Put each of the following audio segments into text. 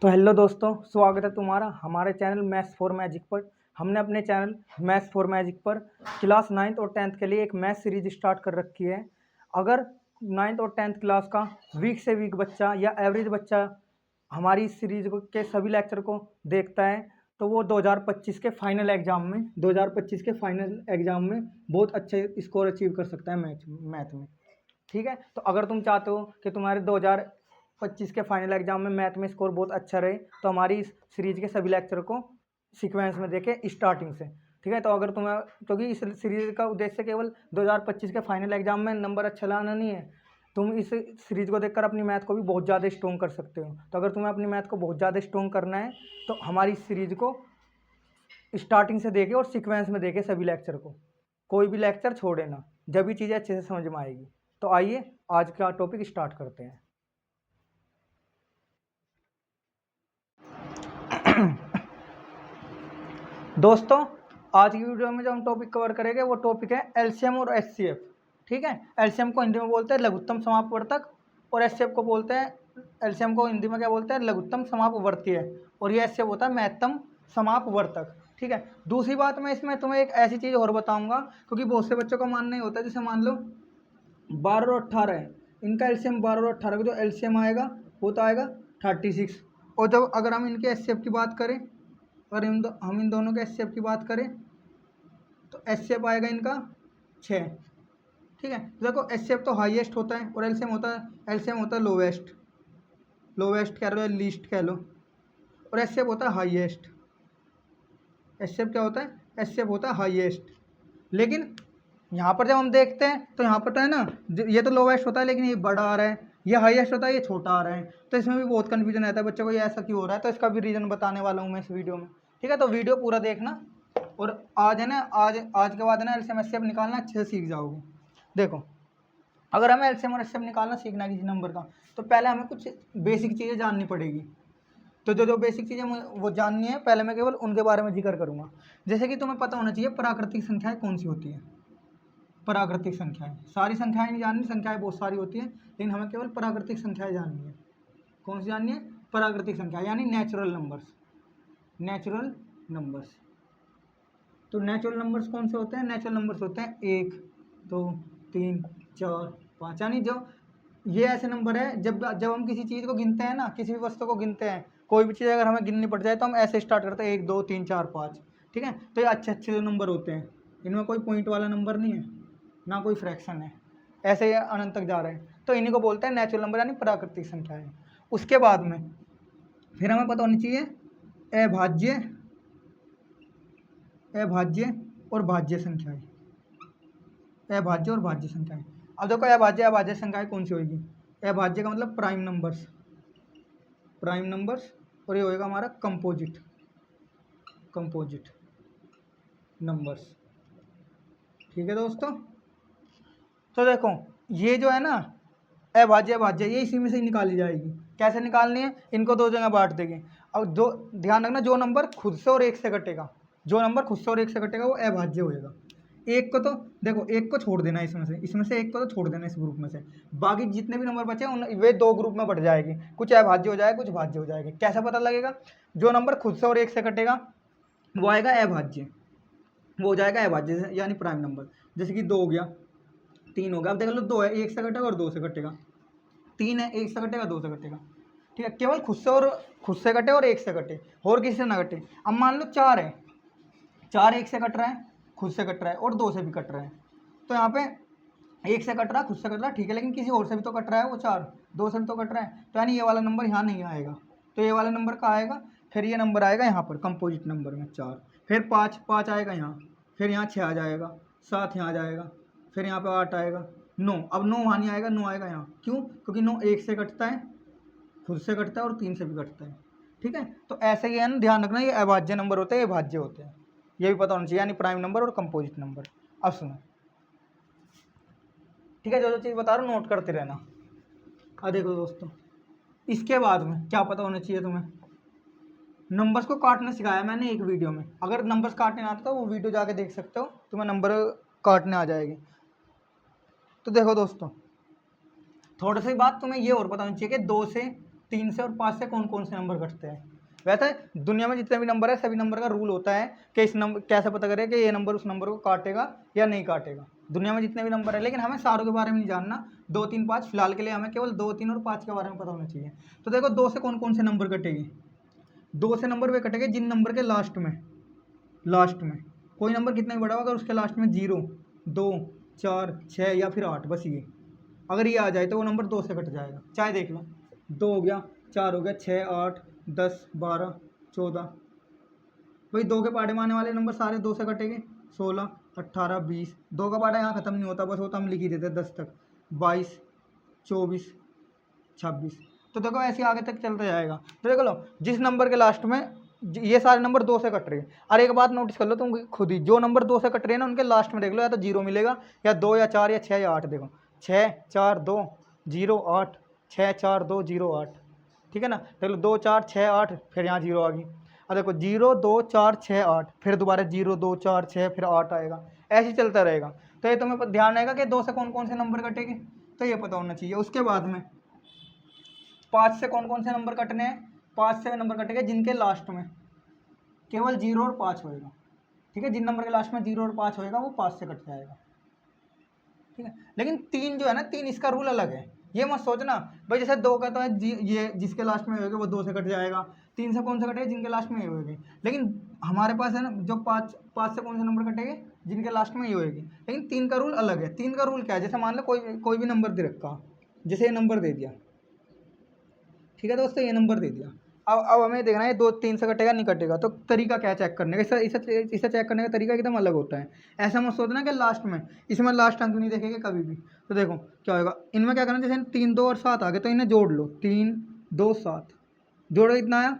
तो हेलो दोस्तों, स्वागत है तुम्हारा हमारे चैनल मैथ्स फॉर मैजिक पर। हमने अपने चैनल मैथ्स फॉर मैजिक पर क्लास 9th और 10th के लिए एक मैथ सीरीज स्टार्ट कर रखी है। अगर 9th और 10th क्लास का वीक से वीक बच्चा या एवरेज बच्चा हमारी इस सीरीज के सभी लेक्चर को देखता है तो वो 2025 के फाइनल एग्जाम में बहुत अच्छे स्कोर अचीव कर सकता है मैथ में। ठीक है, तो अगर तुम चाहते हो कि तुम्हारे 2025 के फाइनल एग्जाम में मैथ में स्कोर बहुत अच्छा रहे तो हमारी इस सीरीज के सभी लेक्चर को सीक्वेंस में देखें स्टार्टिंग से। ठीक है, तो अगर तुम्हें, क्योंकि इस सीरीज का उद्देश्य केवल 2025 के फाइनल एग्जाम में नंबर अच्छा लाना नहीं है, तुम इस सीरीज को देखकर अपनी मैथ को भी बहुत ज़्यादा स्ट्रॉन्ग कर सकते हो। तो अगर तुम्हें अपनी मैथ को बहुत ज़्यादा स्ट्रॉन्ग करना है तो हमारी इस सीरीज को स्टार्टिंग से देखे और सीक्वेंस में देखे सभी लेक्चर को, कोई भी लेक्चर छोड़े ना, जब भी चीज़ें अच्छे से समझ में आएगी। तो आइए आज का टॉपिक स्टार्ट करते हैं। दोस्तों, आज की वीडियो में जो हम टॉपिक कवर करेंगे वो टॉपिक है एलसीएम और एचसीएफ। ठीक है, एलसीएम को हिंदी में बोलते हैं लघुत्तम समापवर्तक और एचसीएफ को बोलते हैं, एलसीएम को हिंदी में क्या बोलते हैं, लघुत्तम समापवर्तीय, और ये एचसीएफ होता है महत्तम समापवर्तक। ठीक है, दूसरी बात मैं इसमें तुम्हें एक ऐसी चीज़ और बताऊंगा, क्योंकि बहुत से बच्चों का मानना ही होता है, जैसे मान लो 12 और 18 है, इनका एलसीएम 12 और 18 का जो एलसीएम आएगा वो तो आएगा 36। और जब अगर हम इनके एचसीएफ की बात करें, अगर हम इन दोनों के एचसीएफ की बात करें तो एचसीएफ आएगा इनका 6। ठीक है, तो देखो एचसीएफ तो हाईएस्ट होता है और एलसीएम होता है लोवेस्ट कह लो या लीस्ट कह लो, और एचसीएफ होता है हाईएस्ट। एचसीएफ क्या होता है, एचसीएफ होता है हाईएस्ट। लेकिन यहाँ पर जब हम देखते हैं तो यहाँ पर तो है ना, ये तो लोवेस्ट होता है लेकिन ये बड़ा आ रहा है, ये हाईएस्ट होता है ये छोटा आ रहा है, तो इसमें भी बहुत कन्फ्यूजन रहता है बच्चों को, ये ऐसा क्यों हो रहा है। तो इसका भी रीज़न बताने वाला हूँ मैं इस वीडियो में। ठीक है, तो वीडियो पूरा देखना, और आज है ना, आज के बाद है ना एलसीएम एचसीएफ निकालना अच्छे से सीख जाओगे। देखो, अगर हमें एलसीएम और एचसीएफ निकालना सीखना है किसी नंबर का, तो पहले हमें कुछ बेसिक चीज़ें जाननी पड़ेगी। तो जो जो बेसिक चीज़ें वो जाननी है, पहले मैं केवल उनके बारे में जिक्र करूँगा। जैसे कि तुम्हें पता होना चाहिए प्राकृतिक संख्याएँ कौन सी होती है। प्राकृतिक संख्याएं, सारी संख्याएं नहीं जाननी, संख्याएं बहुत सारी होती हैं, लेकिन हमें केवल प्राकृतिक संख्याएं जाननी है। कौन सी जाननी है, प्राकृतिक संख्या यानी नेचुरल नंबर्स। नेचुरल नंबर्स, तो नेचुरल नंबर्स कौन से होते हैं, नेचुरल नंबर्स होते हैं 1 2 3 4 5, यानी जो ये ऐसे नंबर है, जब जब हम किसी चीज़ को गिनते हैं ना, किसी भी वस्तु को गिनते हैं, कोई भी चीज़ अगर हमें गिननी पड़ जाए तो हम ऐसे स्टार्ट करते हैं 1 2 3 4 5। ठीक है, तो ये अच्छे अच्छे जो नंबर होते हैं, इनमें कोई पॉइंट वाला नंबर नहीं है, ना कोई फ्रैक्शन है, ऐसे ही अनंत तक जा रहे हैं, तो इन्हीं को बोलते हैं नेचुरल नंबर यानी प्राकृतिक संख्या है। उसके बाद में फिर हमें पता होनी चाहिए अभाज्य, अभाज्य और भाज्य संख्याएं, अभाज्य और भाज्य संख्याएं। अब देखो अभाज्य अभाज्य संख्याएं कौन सी होगी, अभाज्य का मतलब प्राइम नंबर्स, प्राइम नंबर्स, और ये होएगा हमारा कंपोजिट, कंपोजिट नंबर्स। ठीक है दोस्तों, तो देखो ये जो है ना अभाज्य अभाज्य, ये इसी में से ही निकाली जाएगी। कैसे निकालनी है, इनको दो जगह बांट देंगे। अब दो, ध्यान रखना, जो नंबर खुद से और एक से घटेगा, जो नंबर खुद से और एक से घटेगा वो अभाज्य होएगा। एक को तो देखो, एक को छोड़ देना इसमें से एक को तो छोड़ देना इस ग्रुप में से, बाकी जितने भी नंबर बचे उन वे दो ग्रुप में बढ़ जाएंगे, कुछ अभाज्य हो जाएगा कुछ भाज्य हो जाएगा। कैसे पता लगेगा, जो नंबर खुद से और एक से घटेगा वो आएगा अभाज्य, वो हो जाएगा अभाज्य यानी प्राइम नंबर। जैसे कि 2 हो गया, 3 हो गया, अब देख लो 2 है, 1 से घटेगा और 2 से घटेगा, 3 है, 1 से घटेगा 2 से घटेगा। ठीक है, केवल खुद से घटे और 1 से घटे, और किसी से ना घटे। अब मान लो 4 है, 4 1 से कट रहा है, खुद से कट रहा है और 2 से भी कट रहा है, तो यहाँ पे 1 से कट रहा है, खुद से कट रहा है, ठीक है, लेकिन किसी और से भी तो कट रहा है, वो 4 2 से भी तो कट रहा है, तो यानी ये वाला नंबर यहाँ नहीं आएगा, तो ये वाला नंबर कहाँ आएगा, फिर ये नंबर आएगा यहाँ पर कंपोजिट नंबर में 4, फिर 5 आएगा यहाँ, फिर यहाँ 6 आ जाएगा, 7 यहाँ आ जाएगा, फिर यहाँ पे 8 आएगा, 9, अब 9 वहाँ नहीं आएगा, 9 आएगा यहाँ, क्यों, क्योंकि 9 1 से कटता है, खुद से कटता है और 3 से भी कटता है। ठीक है, तो ऐसे ही है ना, ध्यान रखना, ये अभाज्य नंबर होते हैं, ये भाज्य होते हैं, ये भी पता होना चाहिए, यानी प्राइम नंबर और कंपोजिट नंबर। अब सुनो, ठीक है, जो जो चीज़ बता रहा हूँ नोट करते रहना। अब देखो दोस्तों, इसके बाद में क्या पता होना चाहिए तुम्हें, नंबर्स को काटना सिखाया मैंने एक वीडियो में, अगर नंबर्स काटने आता तो वो वीडियो जाके देख सकते हो, तुम्हें नंबर काटने आ जाएगी। तो देखो दोस्तों, थोड़ी सी बात तुम्हें ये और पता होनी चाहिए कि 2 से 3 से और 5 से कौन कौन से नंबर कटते हैं। वैसे दुनिया में जितने भी नंबर है सभी नंबर का रूल होता है कि इस नंबर कैसे पता करें कि ये नंबर उस नंबर को काटेगा या नहीं काटेगा, दुनिया में जितने भी नंबर है। लेकिन हमें सारों के बारे में नहीं जानना, 2 3 5 फिलहाल के लिए हमें केवल 2 3 और 5 के बारे में पता होना चाहिए। तो देखो 2 से कौन कौन से नंबर कटेंगे, 2 से नंबर वे कटेंगे जिन नंबर के लास्ट में कोई नंबर कितना भी बड़ा होगा, अगर उसके लास्ट में 0 2 4 6 या फिर 8, बस ये अगर ये आ जाए तो वो नंबर 2 से कट जाएगा। चाहे देख लो 2 हो गया, 4 हो गया, 6 8 10 12 14, भाई 2 के पाड़े में आने वाले नंबर सारे 2 से कटेंगे। 16 18 20, 2 का पाड़ा यहाँ ख़त्म नहीं होता, बस होता हम लिख ही देते 10 तक। 22 24 26, तो देखो ऐसे आगे तक चलता जाएगा। तो देखो लो जिस नंबर के लास्ट में ये सारे नंबर 2 से कट रहे हैं। और एक बात नोटिस कर लो तुम खुद ही, जो नंबर 2 से कट रहे हैं ना उनके लास्ट में देख लो या तो 0 मिलेगा या 2 या 4 या 6 या 8। देखो 6 4 2 0 8, 6 4 2 0 8, ठीक है ना। देख लो 2 4 6 8, फिर यहाँ 0 आ गई। और देखो 0 2 4 6 8, फिर दोबारा 0 2 4 6 फिर 8 आएगा, ऐसे ही चलता रहेगा। तो ये तुम्हें ध्यान रहेगा कि 2 से कौन कौन से नंबर कटेंगे, तो ये पता होना चाहिए। उसके बाद में 5 से कौन कौन से नंबर कटने हैं, 5 से नंबर कटेंगे जिनके लास्ट में केवल 0 और 5 होएगा, ठीक है। जिन नंबर के लास्ट में 0 और 5 होएगा वो 5 से कट जाएगा, ठीक है। लेकिन 3 जो है ना, 3 इसका रूल अलग है, ये मत सोचना भाई जैसे 2 का तो है ये जिसके लास्ट में होगा वो 2 से कट जाएगा। 3 से कौन से कटेगा, जिनके लास्ट में ये होगी। लेकिन हमारे पास है ना जो 5 से कौन से नंबर कटेंगे, जिनके लास्ट में ये होगी। लेकिन 3 का रूल अलग है। 3 का रूल क्या है, जैसे मान लो कोई भी नंबर दे रखा, जैसे ये नंबर दे दिया, ठीक है दोस्तों, ये नंबर दे दिया। अब हमें देखना है 2 3 से कटेगा नहीं कटेगा, तो तरीका क्या चेक करने का, इसे चेक करने का तरीका एकदम अलग होता है। ऐसा मत सोचना कि लास्ट में, इसमें लास्ट अंक नहीं देखेंगे कभी भी। तो देखो क्या होगा, इनमें क्या करना, जैसे 3 2 और 7 आ गए तो इन्हें जोड़ लो, 3 2 7 जोड़ो, कितना आया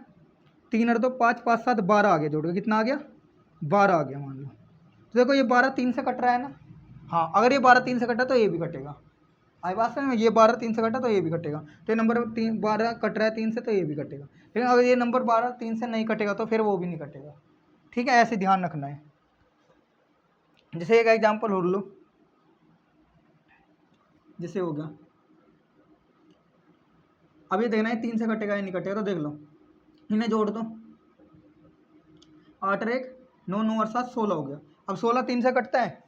3 और 2 5 5 7 12 आ गया, जोड़ के कितना आ गया 12 आ गया मान लो। तो देखो ये 12 3 से कट रहा है ना, हाँ अगर ये 12 3 से कटा तो ये भी कटेगा। आई बात समझ में, ये 12 3 से कटा तो ये भी कटेगा। तो ये नंबर 12 कट रहा है 3 से तो ये भी कटेगा। लेकिन अगर ये नंबर 12 3 से नहीं कटेगा तो फिर वो भी नहीं कटेगा, ठीक है। ऐसे ध्यान रखना है। जैसे एक एग्जाम्पल और लो, जैसे हो गया, अब ये देखना है 3 से कटेगा या नहीं कटेगा, तो देख लो इन्हें जोड़ दो, 8 और 1 9 9 और 7 16 हो गया। अब 16 3 से कटता है,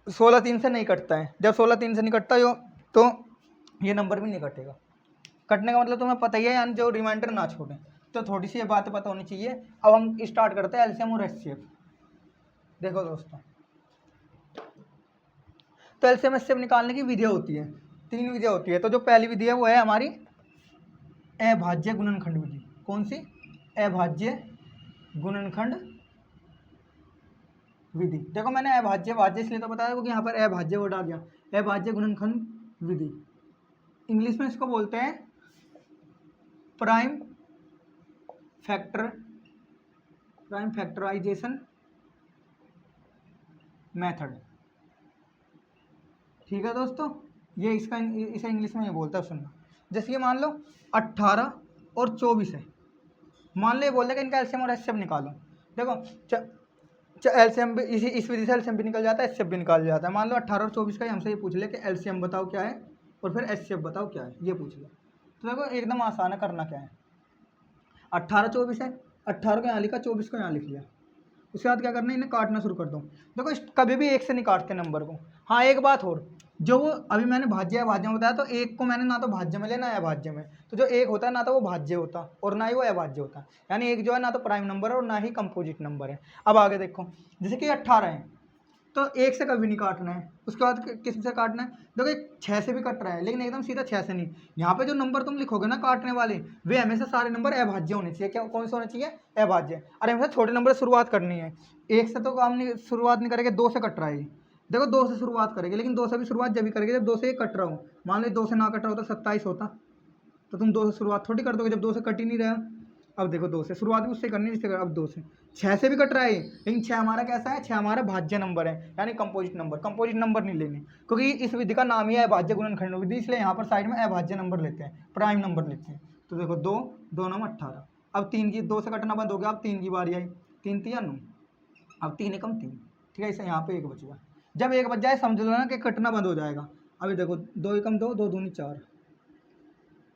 16 3 से नहीं कटता है। जब 16 3 से नहीं कटता यो तो ये नंबर भी नहीं कटेगा। कटने का मतलब तुम्हें पता ही है, यानी जो रिमाइंडर ना छोड़ें। तो थोड़ी सी ये बात पता होनी चाहिए। अब हम स्टार्ट करते हैं एलसीएम और एचसीएफ। देखो दोस्तों, तो एलसीएम एचसीएफ निकालने की विधियाँ होती है, 3 विधियाँ होती है। तो जो पहली विधि है वो है हमारी अभाज्य गुणनखंड विधि। कौन सी, अभाज्य गुणनखंड विधि। देखो मैंने अभाज्य भाज्य इसलिए तो बताया क्योंकि यहाँ पर अभाज्य वर्ड आ गया, अभाज्य गुणनखंड विधि। इंग्लिश में इसको बोलते हैं प्राइम फैक्टराइजेशन मेथड, ठीक है दोस्तों। ये इसे इंग्लिश में ये बोलता है, सुनना। जैसे ये मान लो 18 और 24 है, मान लो ये बोल रहे कि इनका एलसीएम और एचसीएफ निकालो। देखो एलसीएम भी इस विधि से एलसीएम भी निकल जाता है, एचसीएफ भी निकाल जाता है। मान लो 18 और 24 का ही हमसे ये पूछ ले कि एलसीएम बताओ क्या है और फिर एचसीएफ बताओ क्या है, ये पूछ ले। तो देखो एकदम आसान है, करना क्या है, 18 24 है, 18 को यहाँ लिखा, 24 को यहाँ लिख लिया। उसके बाद क्या करना है, इन्हें काटना शुरू कर दो। देखो कभी भी एक से नहीं काटते नंबर को। हाँ एक बात और, जो वो अभी मैंने भाज्य अभाज्य में बताया, तो एक को मैंने ना तो भाज्य में लेना है अभाज्य में। तो जो एक होता है ना तो वो भाज्य होता और ना ही वो अभाज्य होता, यानी एक जो है ना तो प्राइम नंबर है और ना ही कंपोजिट नंबर है। अब आगे देखो, जैसे कि 18 है तो एक से कभी नहीं काटना है। उसके बाद किस से काटना है, देखो 6 से भी कट रहा है लेकिन एकदम सीधा 6 से नहीं। यहाँ पे जो नंबर तुम लिखोगे ना काटने वाले, वे हमेशा सारे नंबर अभाज्य होने चाहिए। क्या कौन से होने चाहिए, अभाज्य। अरे हमेशा छोटे नंबर से शुरुआत करनी है, एक से तो काम नहीं शुरुआत नहीं करेंगे, 2 से कट रहा है। देखो 2 से शुरुआत करेंगे, लेकिन 2 से भी शुरुआत जब भी करेंगे जब 2 से कट रहा हो। मान लो 2 से ना कट रहा होता 27 होता, तो तुम 2 से शुरुआत थोड़ी कर दोगे जब 2 से कट ही नहीं रहा। अब देखो 2 से शुरुआत भी उससे करनी, जिससे अब 2 से 6 से भी कट रहा है, लेकिन 6 हमारा कैसा है, 6 हमारा भाज्य नंबर है, यानी कंपोजिट नंबर। कंपोजिट नंबर नहीं लेने, क्योंकि इस विधि का नाम ही है अभाज्य गुणनखंड विधि, इसलिए यहाँ पर साइड में अभाज्य नंबर लेते हैं, प्राइम नंबर लेते हैं। तो देखो 2 2 9 18, अब 3 की 2 से कटना बंद हो गया, अब 3 की बारी आई, 3 3 9, अब 3 एकम 3, ठीक है। इसे यहाँ पे 1 बच गया। जब 1 बच जाए समझ लो ना कि कटना बंद हो जाएगा। अभी देखो 2 एकम 2, 2 दूनी 4,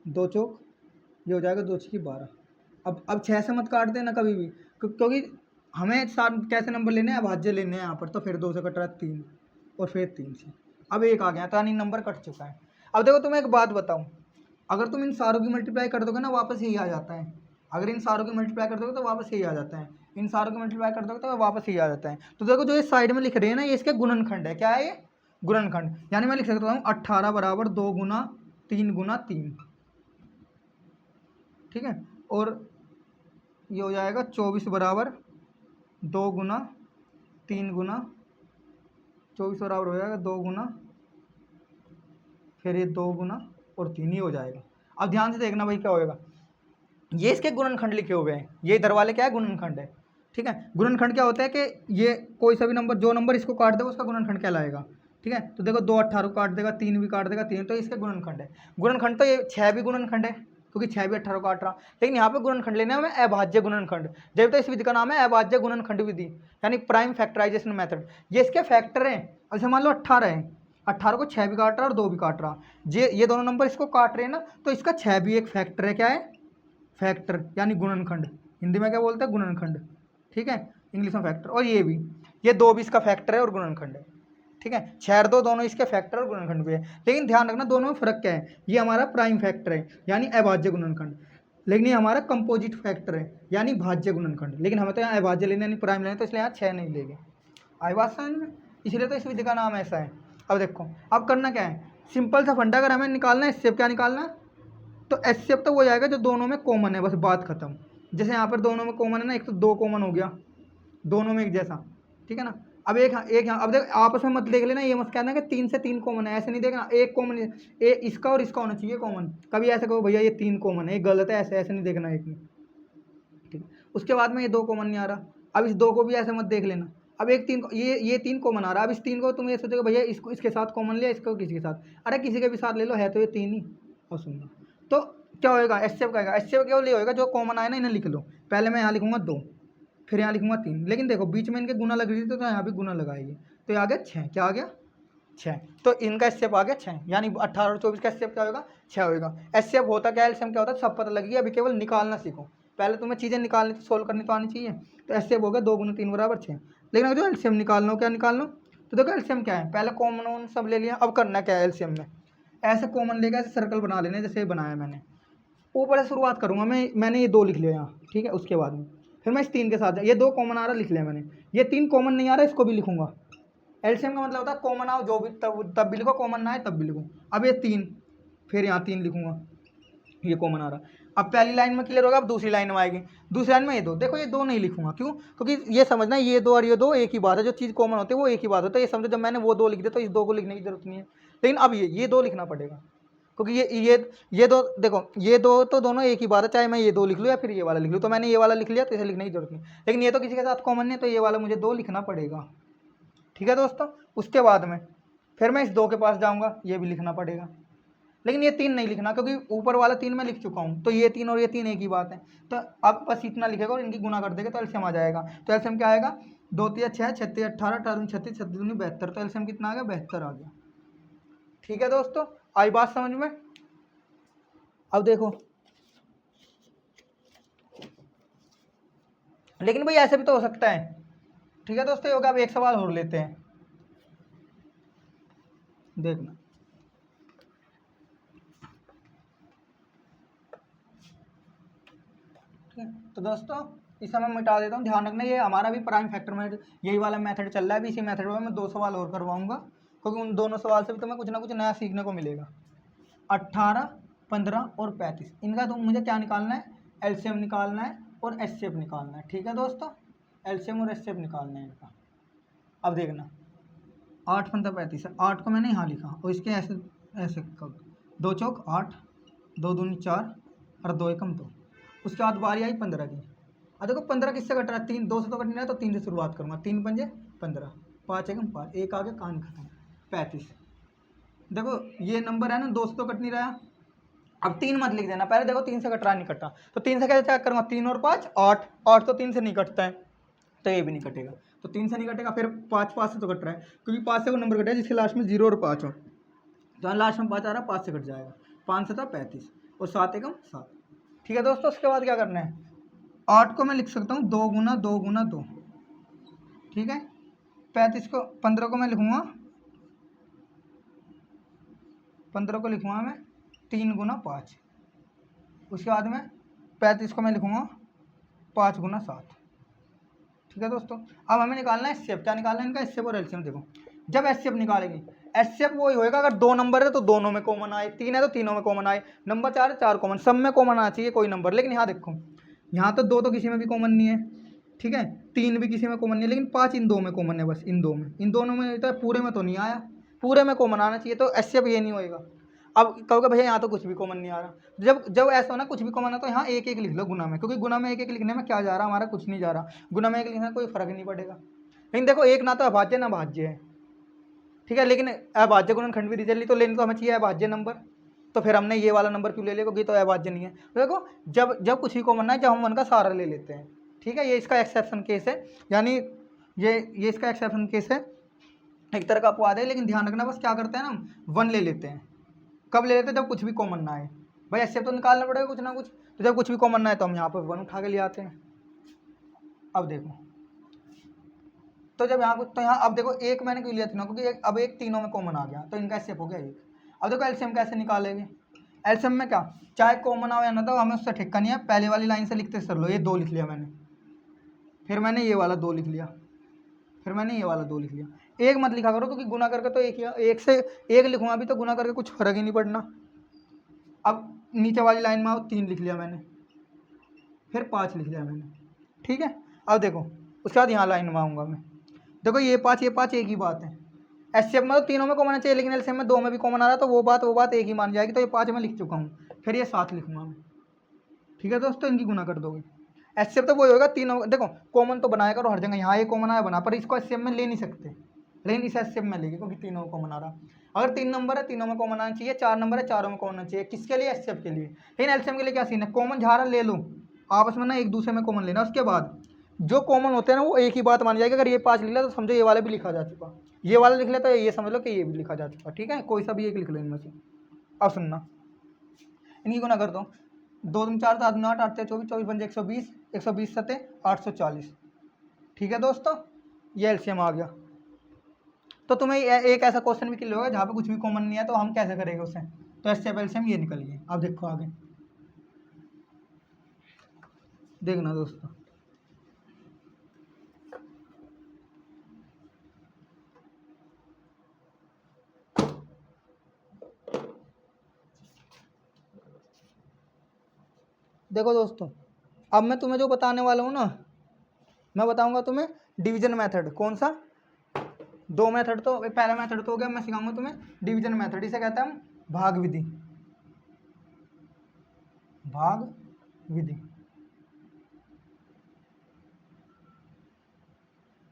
2 चौक ये हो जाएगा 2×12। अब 6 से मत काट देना कभी भी, क्योंकि हमें सात कैसे नंबर लेने हैं, अभाज्य लेने हैं यहाँ पर। तो फिर 2 से कट रहा है 3 और फिर 3 से, अब 1 आ गया, तो यानी नंबर कट चुका है। अब देखो तुम्हें एक बात बताऊँ, अगर तुम इन सारों की मल्टीप्लाई कर दोगे ना वापस यही आ जाता है। अगर इन सारों की मल्टीप्लाई कर दोगे तो वापस यही आ जाता है, इन सारों की मल्टीप्लाई कर दोगे तो वापस यही आ जाता है। तो देखो जो ये साइड में लिख रहे हैं ना, ये इसके गुणनखंड है। क्या है ये? गुणनखंड। यानी मैं लिख सकता हूँ 18 बराबर 2 गुना 3 गुना 3, ठीक है। और ये हो जाएगा 24 बराबर 2 गुना 3 गुना 24 बराबर हो जाएगा 2 गुना फिर ये 2 गुना और 3 ही हो जाएगा। अब ध्यान से देखना भाई क्या होएगा, ये इसके गुणनखंड लिखे हुए हैं, ये इधर वाले क्या है? गुणनखंड है, ठीक है। गुणनखंड क्या होता है कि ये कोई सा भी नंबर, जो नंबर इसको काट देगा उसका गुणनखंड कहलाएगा, ठीक है। तो देखो 2 18 को काट देगा, 3 भी काट देगा, 3, तो इसके गुणनखंड है। गुणनखंड तो ये 6 भी गुणनखंड है, क्योंकि 6 भी 18 को काट रहा। लेकिन यहाँ पे गुणनखंड लेना है हमें अभाज्य गुणनखंड, जब तो इस विधि का नाम है अभाज्य गुणनखंड विधि, यानी प्राइम फैक्टराइजेशन मेथड। ये इसके फैक्टर हैं। अच्छा मान लो 18 है, 18 को 6 भी काट रहा और 2 भी काट रहा, ये दोनों नंबर इसको काट रहे हैं ना, तो इसका 6 भी एक फैक्टर है। क्या है? फैक्टर, यानी गुणनखंड। हिंदी में क्या बोलते हैं? गुणनखंड, ठीक है। इंग्लिश में फैक्टर। और ये भी, ये 2 भी इसका फैक्टर है और गुणनखंड है, ठीक है। 6 और 2 दोनों इसके फैक्टर और गुणनखंड भी है। लेकिन ध्यान रखना दोनों में फर्क क्या है, ये हमारा प्राइम फैक्टर है यानी अभाज्य गुणनखंड, लेकिन ये हमारा कंपोजिट फैक्टर है यानी भाज्य गुणनखंड। लेकिन हमें तो यहाँ अभाज्य लेना यानी प्राइम लेना, तो इसलिए यहाँ 6 नहीं लेंगे। आई बात समझ में? इसलिए तो इस विधि का नाम ऐसा है। अब देखो, अब करना क्या है, सिंपल सा फंडा, अगर हमें निकालना है एचसीएफ, क्या निकालना है? तो एचसीएफ तो वो जाएगा जो दोनों में कॉमन है, बस बात खत्म। जैसे यहाँ पर दोनों में कॉमन है ना, एक तो 2 कॉमन हो गया, दोनों में एक जैसा, ठीक है ना। अब एक यहाँ, अब देख आपस में मत देख लेना, ये मत कहना कि 3 से 3 कॉमन है, ऐसे नहीं देखना। एक कॉमन, इसका और इसका होना चाहिए कॉमन। कभी ऐसे कहो भैया ये 3 कॉमन है, ये गलत है, ऐसे ऐसे नहीं देखना एक में, ठीक है। उसके बाद में ये 2 कॉमन नहीं आ रहा, अब इस 2 को भी ऐसे मत देख लेना। अब एक 3, ये 3 कॉमन आ रहा है, अब इस 3 को तुम ये सोचोगे भैया इसको इसके साथ कॉमन लिया, इसको किसी के साथ, अरे किसी के भी साथ ले लो, है तो ये 3 ही। और सुनना तो क्या होएगा, एचसीएफ का आएगा। एचसीएफ केवल ये होएगा जो कॉमन आए ना, इन्हें लिख लो। पहले मैं यहाँ लिखूंगा 2, फिर यहाँ लिखूंगा 3, लेकिन देखो बीच में इनके गुना लग रही थी तो यहाँ भी गुना लगाएगी, तो ये आ गया 6। क्या आ गया? 6। तो इनका एचसीएफ आ गया 6, यानी 18 और 24 का एचसीएफ क्या होगा? 6 होगा। एचसीएफ होता क्या है, एलसीएम क्या होता है, सब पता लगेगी। अभी केवल निकालना सीखो, पहले तुम्हें चीज़ें निकालनी, सोल्व करनी तो आनी चाहिए। तो एचसीएफ हो गया 2 गुना 3 बराबर 6। लेकिन अगर जो एलसीएम निकालना हो, क्या निकालना? तो देखो एलसीएम क्या है, पहले कॉमन सब ले लिया। अब करना क्या है एलसीएम में, ऐसे कॉमन लेकर ऐसे सर्कल बना लेने जैसे बनाया मैंने। ऊपर से शुरुआत करूँगा मैंने ये 2 लिख लिया यहाँ, ठीक है। उसके बाद में फिर मैं इस 3 के साथ, ये 2 कॉमन आ रहा लिख लिया मैंने, ये 3 कॉमन नहीं आ रहा, इसको भी लिखूंगा। एलसीएम का मतलब होता है कॉमन आओ जो भी, तब भी लिखो, कॉमन ना आए तब भी लिखो। अब ये 3, फिर यहाँ 3 लिखूंगा, ये कॉमन आ रहा। अब पहली लाइन में क्लियर होगा, अब दूसरी लाइन में आएगी। दूसरी लाइन में ये 2, देखो ये 2 नहीं लिखूंगा, क्यों? क्योंकि ये समझना ये 2 और ये 2 एक ही बात है, जो चीज़ कॉमन होती है वो एक ही बात होता है। ये समझो जब मैंने वो 2 लिख दिया तो इस 2 को लिखने की जरूरत नहीं है। लेकिन अब ये 2 लिखना पड़ेगा, क्योंकि ये 2 देखो, ये 2 तो दोनों एक ही बात है, चाहे मैं ये 2 लिख लूँ या फिर ये वाला लिख लूँ। तो मैंने ये वाला लिख लिया तो इसे लिखने की जरूरत नहीं, लेकिन ये तो किसी के साथ कॉमन नहीं है, तो ये वाला मुझे 2 लिखना पड़ेगा, ठीक है दोस्तों। उसके बाद में फिर मैं इस 2 के पास जाऊँगा, ये भी लिखना पड़ेगा। लेकिन ये 3 नहीं लिखना, क्योंकि ऊपर वाला 3 मैं लिख चुका हूँ, तो ये 3 और ये 3 एक ही बात है। तो अब बस इतना लिखेगा और इनकी गुना कर देगा तो एलसीएम आ जाएगा। तो एलसीएम क्या आएगा? 2 3 6 6 3 18 18 36 36 72, तो एलसीएम कितना आ गया? 72 आ गया, ठीक है दोस्तों। आई बात समझ में? अब देखो, लेकिन भाई ऐसे भी तो हो सकता है, ठीक है दोस्तों। होगा, अब एक सवाल और लेते हैं, देखना। ठीक है, तो दोस्तों इसे मैं मिटा देता हूँ। ध्यान रखना ये हमारा भी प्राइम फैक्टर में यही वाला मेथड चल रहा है। अभी इसी मेथड में मैं 2 सवाल और करवाऊंगा, क्योंकि उन दोनों सवाल से भी तुम्हें कुछ ना कुछ नया सीखने को मिलेगा। 18 15 और 35, इनका तो मुझे क्या निकालना है? एलसीएम निकालना है और एचसीएफ निकालना है, ठीक है दोस्तों। एलसीएम और एचसीएफ निकालना है इनका। अब देखना 8 15 35 है, 8 को मैंने यहाँ लिखा और इसके ऐसे ऐसे 2 चौक 8, 2 दूनी 4 और 2 एकम 2। उसके बाद बारी आई 15 की। अब देखो 15 किससे कट रहा है? 3, 2 से तो कट नहीं रहा, तो 3 से शुरुआत करूँगा। 3 पंजे 15, 5 एकम 5, एक आगे कान खत्म, 35। देखो ये नंबर है ना, 2 से तो कट नहीं रहा। अब 3 मत लिख देना, पहले देखो 3 से कट रहा नहीं कटा, तो 3 से कैसे चेक करूँगा? 3 और 5 8, 8 तो 3 से नहीं कटता है, तो ये भी नहीं कटेगा। तो 3 से नहीं कटेगा, फिर 5 से तो कट रहा है, क्योंकि 5 से वो नंबर कटा है जिसके लास्ट में 0 और 5 हो, तो लास्ट में 5 आ रहा है, 5 से कट जाएगा। 5 से था 35 और 7 एकम 7, ठीक है दोस्तों, उसके बाद क्या करना है, 8 को मैं लिख सकता हूँ 2 गुना 2 गुना 2, ठीक है। 35 को 15 को मैं लिखूँगा 15 को लिखूँगा मैं 3 गुना 5। उसके बाद में 35 को मैं लिखूँगा 5 गुना 7। ठीक है दोस्तों, अब हमें निकालना है एचसीएफ। क्या निकालना है इनका, एचसीएफ और एलसीएम। देखो जब एचसीएफ निकालेंगे, एचसीएफ वही होएगा अगर 2 नंबर है तो दोनों में कॉमन आए, 3 है तो तीनों में कॉमन आए, नंबर 4 है 4 कॉमन, सब में कॉमन आना चाहिए कोई नंबर। लेकिन यहाँ देखो, यहाँ तो 2 तो किसी में भी कॉमन नहीं है, ठीक है, 3 भी किसी में कॉमन नहीं है, लेकिन 5 इन 2 में कॉमन है, बस इन 2 में, इन दोनों में तो पूरे में तो नहीं आया, पूरे में कॉमन आना चाहिए, तो एचसीएफ ये नहीं होएगा। अब कहोगे भैया यहाँ तो कुछ भी कॉमन नहीं आ रहा, जब जब ऐसा हो ना कुछ भी कॉमन है तो यहाँ एक एक लिख लो गुना में, क्योंकि गुना में एक एक लिखने में क्या जा रहा, हमारा कुछ नहीं जा रहा, गुना में एक लिखने में कोई फर्क नहीं पड़ेगा। लेकिन देखो एक ना तो अभाज्य ना भाज्य है, ठीक है, लेकिन अभाज्य गुणनखंड विधि चली तो लेनी तो हमें चाहिए अभाज्य नंबर, तो फिर हमने ये वाला नंबर क्यों ले लिया, क्योंकि तो अभाज्य नहीं है। तो देखो जब जब कुछ भी कॉमन ना है, जब हम उनका सारा ले लेते हैं, ठीक है, ये इसका एक्सेप्शन केस है, यानी ये इसका एक्सेप्शन केस है, एक तरह का अपवाद है। लेकिन ध्यान रखना, बस क्या करते हैं ना, हम 1 ले लेते हैं। कब ले लेते हैं, जब कुछ भी कॉमन ना आए, भाई ऐसे तो निकालना पड़ेगा कुछ ना कुछ, तो जब कुछ भी कॉमन ना आए तो हम यहाँ पर 1 उठा के ले आते हैं। अब देखो, तो जब यहाँ तो यहाँ अब देखो एक मैंने क्यों लिया तीनों, क्योंकि अब एक तीनों में कॉमन आ गया, तो इनका एचसीएफ हो गया 1। अब देखो एलसीएम कैसे निकालेंगे, एलसीएम में क्या, चाहे कॉमन आओ या ना तो हमें उससे ठिक्का नहीं है, पहले वाली लाइन से लिखते चल लो, ये 2 लिख लिया मैंने, फिर मैंने ये वाला 2 लिख लिया, फिर मैंने ये वाला 2 लिख लिया। एक मत लिखा करो, क्योंकि गुना करके तो एक से एक लिखूंगा अभी तो गुना करके कुछ फर्क ही नहीं पड़ना। अब नीचे वाली लाइन में आओ, 3 लिख लिया मैंने, फिर 5 लिख लिया मैंने, ठीक है। अब देखो उसके बाद यहाँ लाइन में आऊँगा मैं, देखो ये 5 एक ही बात है, एचसीएफ में तो तीनों में कॉमन आना चाहिए, लेकिन एलसीएम में 2 में भी कॉमन आ रहा है, तो वो बात एक ही मान जाएगी। तो ये 5 मैं लिख चुका हूँ, फिर ये 7 लिखूंगा मैं, ठीक है दोस्तों, इनकी गुना कर दोगे। एचसीएफ तो वही होगा तीनों, देखो कॉमन तो बनाया करो हर जगह, यहाँ ये कॉमन आया बना, पर इसको एचसीएफ में ले नहीं सकते, लेकिन इस एचसीएफ में लेंगे क्योंकि तीनों में कॉमन आ रहा। अगर 3 नंबर है तीनों में कॉमन आना चाहिए, 4 नंबर है चारों में कॉमन आना चाहिए, किसके लिए, एचसीएफ के लिए। लेकिन एलसीएम के लिए क्या सीन है, कॉमन झारा ले लो आपस में ना, एक दूसरे में कॉमन लेना, उसके बाद जो कॉमन होते हैं ना वो एक ही बात मानी जाएगी। अगर ये 5 लिख लिया तो समझो ये वाला भी लिखा जा चुका, ये वाला लिख लिया तो ये समझ लो कि ये भी लिखा जा चुका, ठीक है, कोई सा भी एक लिख लो इनमें से। अब सुनना, इनकी गुना कर दो, 2 दूनी 4 7 9 8 24 24 पंजे 120, 120 7 840, ठीक है दोस्तों, ये एलसीएम आ गया। तो तुम्हें एक ऐसा क्वेश्चन भी क्लियर होगा जहाँ पे कुछ भी कॉमन नहीं है, तो हम कैसे करेंगे उसे, तो एचसीएफ एलसीएम ये निकल गए। अब देखो आगे देखना दोस्तों, देखो दोस्तों, अब मैं तुम्हें जो बताने वाला हूँ ना, मैं बताऊंगा तुम्हें डिवीजन मेथड। कौन सा, 2 मेथड, तो पहला मेथड तो हो गया, मैं सिखाऊंगा तुम्हें डिवीजन मेथड, इसे कहते हैं हम भाग विधि, भाग विधि,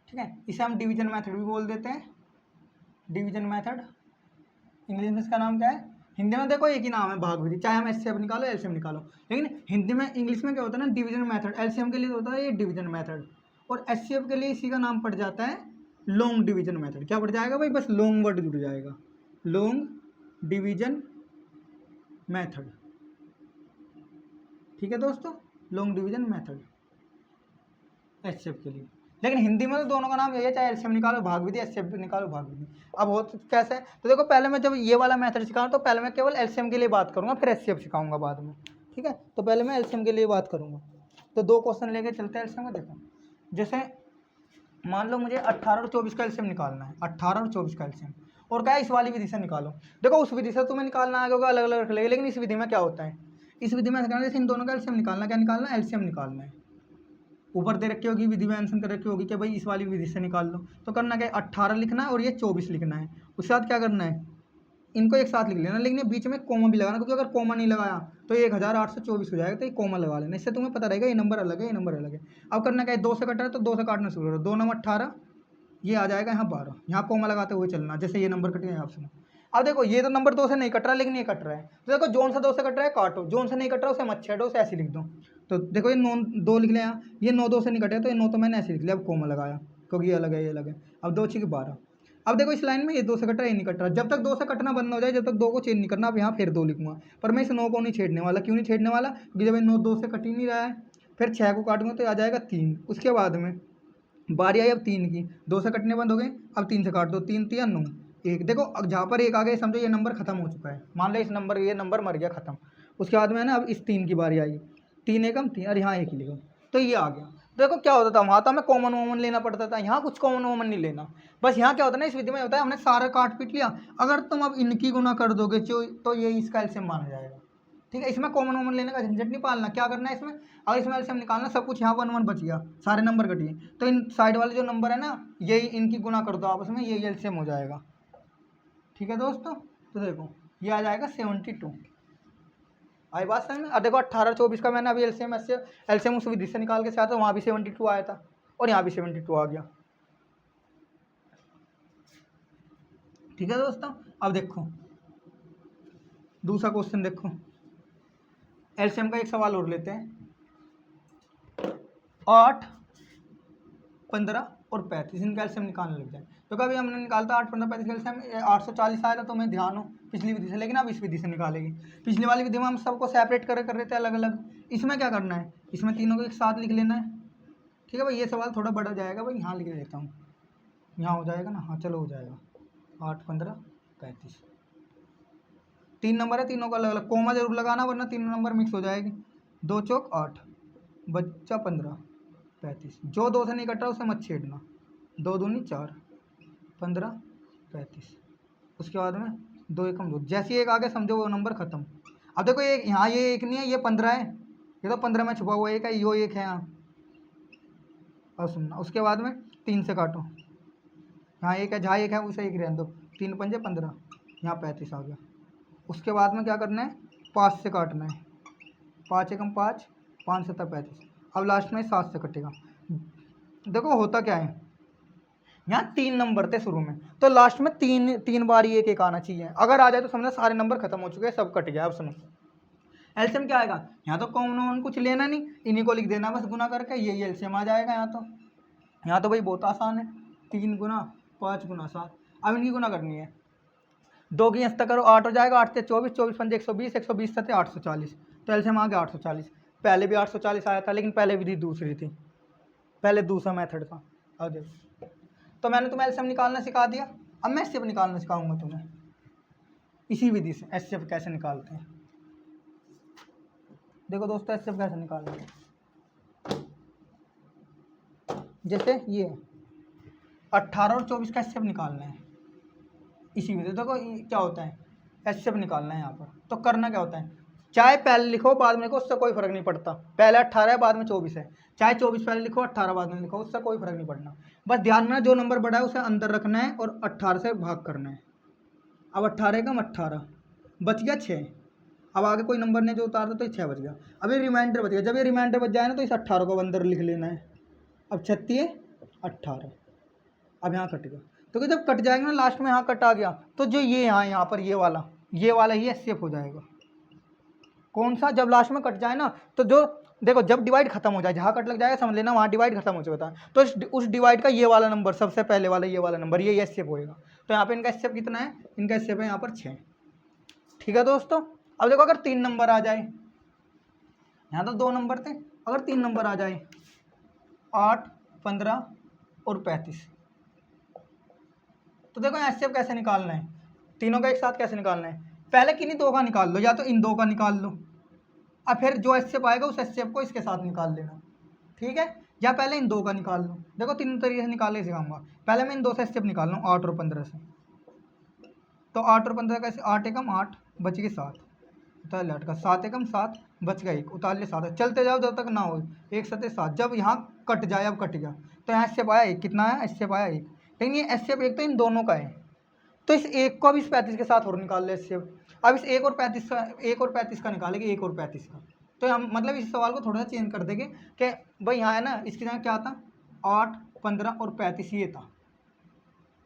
ठीक है, इसे हम डिवीजन मेथड भी बोल देते हैं, डिवीजन मेथड। इंग्लिश में इसका नाम क्या है, हिंदी में देखो एक ही नाम है भाग विधि, चाहे हम एचसीएफ निकालो एलसीएम निकालो, लेकिन हिंदी में इंग्लिश में क्या होता है ना, डिवीजन मेथड। एलसीएम के लिए होता है ये डिवीजन मेथड, और एचसीएफ के लिए इसी का नाम पड़ जाता है लॉन्ग डिवीजन मेथड। क्या पड़ जाएगा भाई, बस लॉन्ग वर्ड जुड़ जाएगा, लॉन्ग डिवीजन मेथड, ठीक है दोस्तों, लॉन्ग डिवीजन मेथड एचसीएफ के लिए। लेकिन हिंदी में तो दोनों का नाम यही है, चाहे एलसीएम निकालो भाग विधि, एचसीएफ निकालो भाग विधि। अब हो कैसे, तो देखो पहले मैं जब ये वाला मेथड सिखाऊँ तो पहले मैं केवल एलसीएम के लिए बात करूँगा, फिर एचसीएफ सिखाऊंगा बाद में, ठीक है। तो पहले मैं एलसीएम के लिए बात करूँगा, तो 2 क्वेश्चन लेके चलते हैं एलसीएम का। देखो जैसे मान लो मुझे 18 और 24 का एलसीएम निकालना है, 18 और 24 का एलसीएम, और क्या है, इस वाली विधि से निकालो। देखो उस विधि से तुम्हें निकालना आ गया अलग अलग रख लेगा, लेकिन इस विधि में क्या होता है, इस विधि में जैसे इन दोनों का एलसीएम निकालना, क्या निकालना है, एलसीएम निकालना है। ऊपर दे रखी होगी विधि, मेंशन कर रखी होगी कि भाई इस वाली विधि से निकाल लो, तो करना क्या है, 18 लिखना है और ये 24 लिखना है। उसके बाद क्या करना है, इनको एक साथ लिख लेना, लेकिन बीच में कॉमा भी लगाना, क्योंकि अगर कॉमा नहीं लगाया तो 1824 हो जाएगा, तो ये कॉमा लगा लेना, इससे तुम्हें पता रहेगा ये नंबर अलग है, ये नंबर अलग है। अब करना क्या है, 2 से कट रहा है तो 2 से काटना शुरू करो, 2 9 18, ये आ जाएगा यहाँ 12, यहाँ कॉमा लगाते हुए चलना, जैसे ये नंबर कट गया यहाँ से। अब देखो ये तो नंबर 2 से नहीं कट रहा, लेकिन ये कट रहा है, तो देखो जोन से 2 से कट रहा है काटो, जोन से नहीं कट रहा उसे मत छेड़ो, उसे ऐसे लिख दो। तो देखो ये 9 2 लिख लिया, ये 9 2 से नहीं कटे, तो ये 9 तो मैंने ऐसे लिख लिया, अब कोमा लगाया, क्योंकि ये अलग है ये अलग है। अब 2 6 12, अब देखो इस लाइन में ये 2 से कट रहा है, ये नहीं कट रहा। जब तक 2 से कटना बंद हो जाए, जब तक 2 को चेंज नहीं करना। अब यहाँ फिर 2 लिखूंगा, पर मैं इस 9 को नहीं छेड़ने वाला। क्यों नहीं छेड़ने वाला? क्योंकि जब ये 9 2 से कट ही नहीं रहा है। फिर 6 को काटूंगा तो आ जाएगा 3। उसके बाद में बारी आई अब 3 की, 2 से कटने बंद हो गए, अब 3 से काट दो, 3 3 9 1। देखो अब जहाँ पर 1 आ गया समझो ये नंबर खत्म हो चुका है। मान लो इस नंबर ये नंबर मर गया, खत्म। उसके बाद में है ना अब इस 3 की बारी आई, 3 एकम 3 और यहाँ 1 लिखो तो ये आ गया। देखो क्या होता था, वहाँ तो हमें कॉमन वॉमन लेना पड़ता था, यहाँ कुछ कॉमन वॉमन नहीं लेना। बस यहाँ क्या होता है ना, इस विधि में होता है हमने सारा काट पीट लिया। अगर तुम अब इनकी गुना कर दोगे तो ये इसका एलसीएम माना जाएगा। ठीक है, इसमें कॉमन वॉमन लेने का झंझट नहीं पालना। क्या करना है इसमें, अगर इसमें एलसीएम निकालना, सब कुछ यहाँ 1 1 बच गया, सारे नंबर कटिए, तो इन साइड वाले जो नंबर है ना यही इनकी गुना कर दो आपस में, यही एलसीएम हो जाएगा। ठीक है दोस्तों, तो देखो ये आ जाएगा 72। आई बात समझ में? अब देखो 18 24 का मैंने अभी एलसीएम उस विधि से निकाल के साथ, तो वहाँ भी 72 आया था और यहाँ भी 72 आ गया। ठीक है दोस्तों, अब देखो दूसरा क्वेश्चन देखो, एलसीएम का एक सवाल और लेते हैं। 8 15 और 35 इनका एलसीएम निकालने लग जाए। तो कभी हमने निकालता 8 15 35 एलसीएम 840 आया था, तो मैं ध्यान हो पिछली विधि से, लेकिन अब इस विधि से निकालेगी। पिछली वाली विधि में हम सबको सेपरेट कर रहे थे अलग अलग। इसमें क्या करना है, इसमें तीनों को एक साथ लिख लेना है। ठीक है भाई, ये सवाल थोड़ा बड़ा जाएगा भाई, यहाँ लिख देता हूँ, यहाँ हो जाएगा ना, हाँ चलो हो जाएगा। 8 15 35 3 नंबर है, तीनों का अलग अलग कोमा जरूर लगाना, वरना तीनों नंबर मिक्स हो जाएगी। 2 चौक 8 बच्चा 15 35, जो 2 से नहीं कट रहा उसे मत छेड़ना। 2 दूनी 4 15 35। उसके बाद में 2 एकम 2, जैसे एक आगे समझो वो नंबर खत्म। अब देखो ये यहाँ ये 1 नहीं है, ये 15 है, ये तो 15 में छुपा हुआ एक है, यो 1 है यहाँ। और सुनना, उसके बाद में 3 से काटो, यहाँ 1 है, जहाँ 1 है उसे 1 रहने दो। 3 पंजे 15, यहाँ 35 आ गया। उसके बाद में क्या करना है, 5 से काटना है, 5 एकम 5 5 7 35। अब लास्ट में 7 से कटेगा। देखो होता क्या है, यहाँ 3 नंबर थे शुरू में, तो लास्ट में 3 बारी 1 1 आना चाहिए। अगर आ जाए तो समझो सारे नंबर खत्म हो चुके हैं, सब कट गया। अब सुनो एलसीएम क्या आएगा, यहाँ तो कॉमन कुछ लेना नहीं, इन्हीं को लिख देना बस गुना करके, यही एलसीएम आ जाएगा। यहाँ तो भाई बहुत आसान है, 3 गुना 5 गुना 7। अब इनकी गुना करनी है, 2 की अंश तक करो, 8 हो जाएगा, 8 से 24 24 पंजे 120 120 से 840, तो एलसीएम आ गया 840। पहले भी 840 आया था, लेकिन पहले विधि दूसरी थी, पहले दूसरा मेथड था। अब देखो, तो मैंने तुम्हें एलसीएम निकालना सिखा दिया, अब मैं एचसीएफ निकालना सिखाऊंगा तुम्हें इसी विधि से। एचसीएफ कैसे निकालते हैं देखो दोस्तों, एचसीएफ कैसे निकालते हैं। जैसे ये 18 और 24 का एचसीएफ निकालना है इसी विधि। देखो क्या होता है, एचसीएफ निकालना है यहाँ पर, तो करना क्या होता है, चाहे पहले लिखो बाद में लिखो, उससे कोई फर्क नहीं पड़ता। पहले 18 है बाद में 24 है, चाहे 24 पहले लिखो 18 बाद में लिखो, उससे कोई फर्क नहीं पड़ना। बस ध्यान रखना जो नंबर बड़ा है उसे अंदर रखना है और 18 से भाग करना है। अब 18 कम 18 बच गया 6। अब आगे कोई नंबर ने जो उतार दो तो 6 बच गया। अब ये रिमाइंडर बच गया, जब ये रिमाइंडर बच जाए ना तो इस 18 को अंदर लिख लेना है। अब 36 18, अब यहाँ कट गया, तो जब कट जाएगा ना लास्ट में यहाँ कट आ गया, तो जो ये यहाँ पर ये वाला ही एचसीएफ हो जाएगा। कौन सा, जब लास्ट में कट जाए ना, तो जो देखो जब डिवाइड खत्म हो जाए, जहाँ कट लग जाएगा समझ लेना वहाँ डिवाइड खत्म हो चुका था, तो उस डिवाइड का ये वाला नंबर, सबसे पहले वाला ये वाला नंबर, ये एचसीएफ होएगा। तो यहाँ पे इनका एचसीएफ कितना है, इनका एचसीएफ है यहाँ पर 6। ठीक है दोस्तों, अब देखो अगर 3 नंबर आ जाए, यहाँ तो 2 नंबर थे, अगर 3 नंबर आ जाए 8 15 और 35, तो देखो एचसीएफ कैसे निकालना है, तीनों का एक साथ कैसे निकालना है। पहले किन्हीं 2 का निकाल लो, या तो इन 2 का निकाल लो, अब फिर जो एचसीएफ आएगा उस एचसीएफ को इसके साथ निकाल लेना। ठीक है, या पहले इन 2 का निकाल लो। देखो 3 तरीके से निकालने सिखाऊंगा। पहले मैं इन 2 से एचसीएफ निकाल लूँ 8 और 15 से, तो 8 और 15 कैसे, 8 एकम 8 बच गए 7, उतार ले 8 का, 7 एकम 7 बच गया 1, उतार ले 7, चलते जाओ जब तक ना हो 1 7 7। जब यहाँ कट जाए, अब कट गया, तो यहाँ एचसीएफ आया 1, कितना आया एचसीएफ आया 1, लेकिन ये एचसीएफ 1 तो इन दोनों का है, तो इस 1 को अब इस 35 के साथ और निकाल ले एचसीएफ। अब इस 1 और 35 का निकालेंगे, 1 और 35 का। तो हम मतलब इस सवाल को थोड़ा सा चेंज कर देंगे कि भाई यहाँ है ना, इसकी जगह क्या था 8 15 और 35 ये था।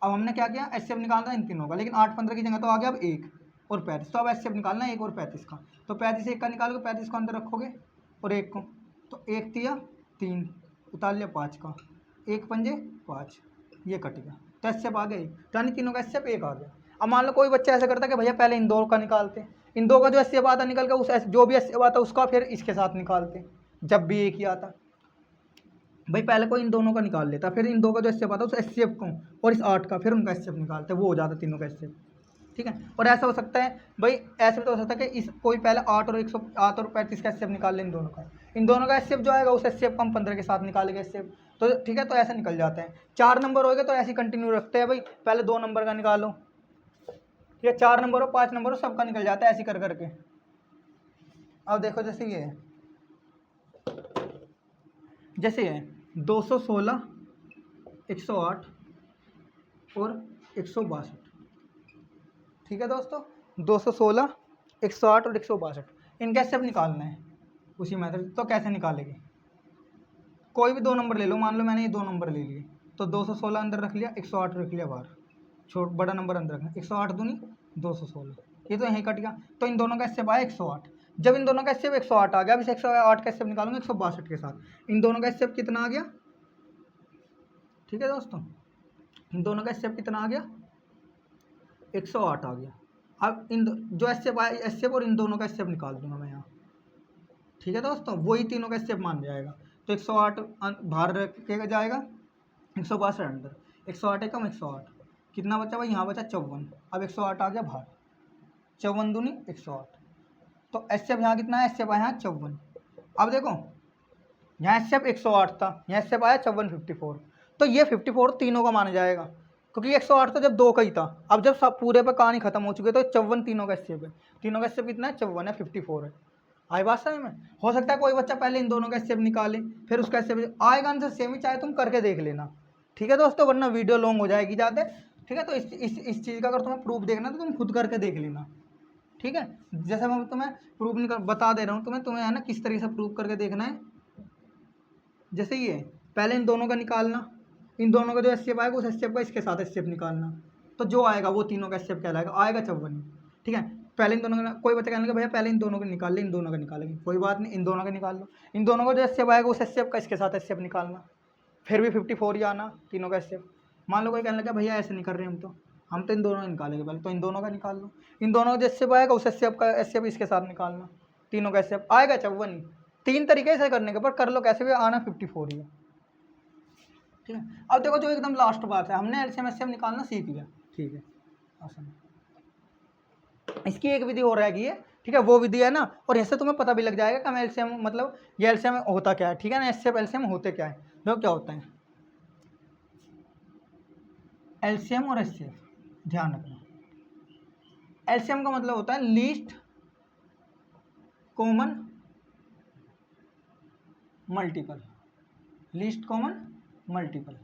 अब हमने क्या किया, एचसीएफ निकालना इन तीनों का, लेकिन 8 15 की जगह तो आ गया अब 1 और 35, तो अब एचसीएफ निकालना है 1 और 35 का। तो 35 1 का निकालोगे, 35 को अंदर रखोगे और 1 को, तो 1 3 3 उतार लिया 5 का, 1 पंजे 5, ये कट गया। तो एस आ गई, तो यानी तीनों का एस एक आ गया। अब मान लो कोई बच्चा ऐसा करता है कि भैया पहले इन दो का निकालते, इन दो का जो एस आता निकल के उस जो भी एस आता उसका फिर इसके साथ निकालते, जब भी एक ही आता। भाई पहले कोई इन दोनों का निकाल लेता, फिर इन दो का जो एस आता उस एस को और इस 8 का, फिर उनका एस निकालते, वो हो जाता तीनों का एस। ठीक है। और ऐसा हो सकता है भाई, ऐसे भी तो हो सकता है कि इस कोई पहले 8 और 108 और 35 का एस निकाल ले इन दोनों का, इन दोनों का एस जो आएगा उस एस को हम 15 के साथ निकालेंगे एस। तो ठीक है, तो ऐसे निकल जाते हैं। 4 नंबर हो गए तो ऐसे कंटिन्यू रखते हैं भाई, पहले 2 नंबर का निकालो, ठीक है, 4 नंबर हो 5 नंबर हो सबका निकल जाता है ऐसे कर करके। अब देखो जैसे ये है, जैसे है 216, 108 और 162। ठीक है दोस्तों, 216, 108 और 162 इनका एस निकालना है उसी मेथड। तो कैसे निकालेंगे, कोई भी 2 नंबर ले लो, मान लो मैंने ये 2 नंबर ले लिए, तो 216 अंदर रख लिया, 108 रख लिया बाहर, छोट बड़ा नंबर अंदर रखना, 108 दूनी 216, ये तो यहीं कट गया। तो इन दोनों का एस आया 108, जब इन दोनों का एस 108 आ गया, अब इस 108 का एस निकालूंगा 162 के साथ, इन दोनों का एस कितना आ गया। ठीक है दोस्तों, इन दोनों का एस कितना आ गया, 108 आ गया। अब इन जो एस आया एस और इन दोनों का एस निकाल दूंगा मैं यहाँ। ठीक है दोस्तों, वही तीनों का स्टेप मान जाएगा। तो 108 बाहर रखेगा जाएगा, 162 अंदर, 108 एकम 108, कितना बचा भाई, यहाँ बचा 54। अब 108 आ गया बाहर, 54 दूनी 108, तो एस यहाँ कितना है, एस आया यहाँ 54। अब देखो यहाँ एस 108 था, यहाँ एस आया 54, तो ये 54 तीनों का माना जाएगा, क्योंकि 108 तो जब 2 का ही था। अब जब सब पूरे पर कहानी खत्म हो चुकी है तो 54 तीनों का एस है, तीनों का एस कितना है, 54 है, 54 है। आई बात समझ में। हो सकता है कोई बच्चा पहले इन दोनों का स्टेप निकाले, फिर उसका स्टेप आएगा आंसर सेम ही, चाहे तुम करके देख लेना। ठीक है दोस्तों, वरना वीडियो लॉन्ग हो जाएगी ज़्यादा। ठीक है, तो इस चीज़ का अगर तुम्हें प्रूफ देखना तो तुम खुद करके देख लेना। ठीक है, जैसे मैं तुम्हें प्रूफ निकाल बता दे रहा हूँ, तुम्हें है ना किस तरीके से प्रूफ करके देखना है। जैसे ये पहले इन दोनों का निकालना, इन दोनों का जो स्टेप आएगा उस स्टेप का इसके साथ स्टेप निकालना, तो जो आएगा वो तीनों का स्टेप कहलाएगा, आएगा 54। ठीक है, पहले इन दोनों का, कोई बच्चा कहने लगा भैया पहले इन दोनों को निकाल ले, इन दोनों का निकालेंगे, कोई बात नहीं, इन दोनों का निकाल लो, इन दोनों का जो स्टेप आएगा उस स्टेप का इसके साथ स्टेप निकालना, फिर भी 54 ही आना तीनों का स्टेप। मान लो कोई कहने लगा भैया ऐसे नहीं कर रहे हम तो इन दोनों का निकालेंगे, पहले तो इन दोनों का निकाल लो, इन दोनों का जो स्टेप आएगा उस स्टेप का स्टेप इसके साथ निकालना, तीनों का स्टेप आएगा 54। 3 तरीके से करने के पर कर लो कैसे भी, आना 54 ही है। ठीक है, अब देखो जो एकदम लास्ट बात है, हमने एलसीएम एचसीएम निकालना सीख लिया। ठीक है, आसान, इसकी एक विधि और रहेगी है। ठीक है, वो विधि है ना, और इससे तुम्हें पता भी लग जाएगा कि हम एलसीएम मतलब ये एलसीएम होता क्या है। ठीक है ना, एचसीएफ एलसीएम होते क्या है, जो क्या होता है एलसीएम और एचसीएफ, ध्यान रखना। एलसीएम का मतलब होता है least common multiple, least common multiple,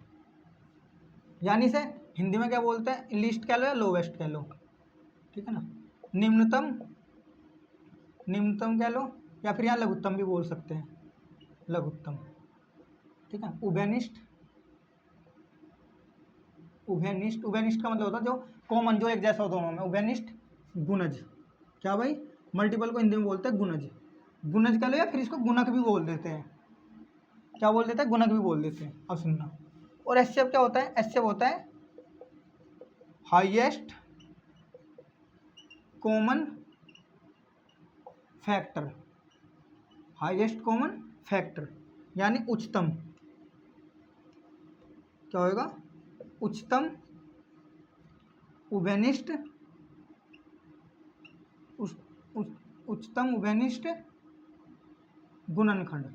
यानी से हिंदी में क्या बोलते हैं, लीस्ट कह लो या लोवेस्ट कह लो। ठीक है ना, निम्नतम कह लो, या फिर यहाँ लघुत्तम भी बोल सकते हैं, लघुत्तम। ठीक है, उभयनिष्ठ का मतलब होता है जो कॉमन, जो एक जैसा हो दोनों में, उभयनिष्ठ गुणज। क्या भाई, मल्टीपल को हिंदी में बोलते हैं गुणज, गुणज कह लो या फिर इसको गुणक भी बोल देते हैं। क्या बोल देते हैं, गुणक भी बोल देते हैं। अब सुनना, और एचसीएफ क्या होता है, एचसीएफ होता है highest common factor, highest common factor यानी उच्चतम, क्या होगा, उच्चतम उभयनिष्ठ, उच्चतम उभयनिष्ठ गुणनखंड।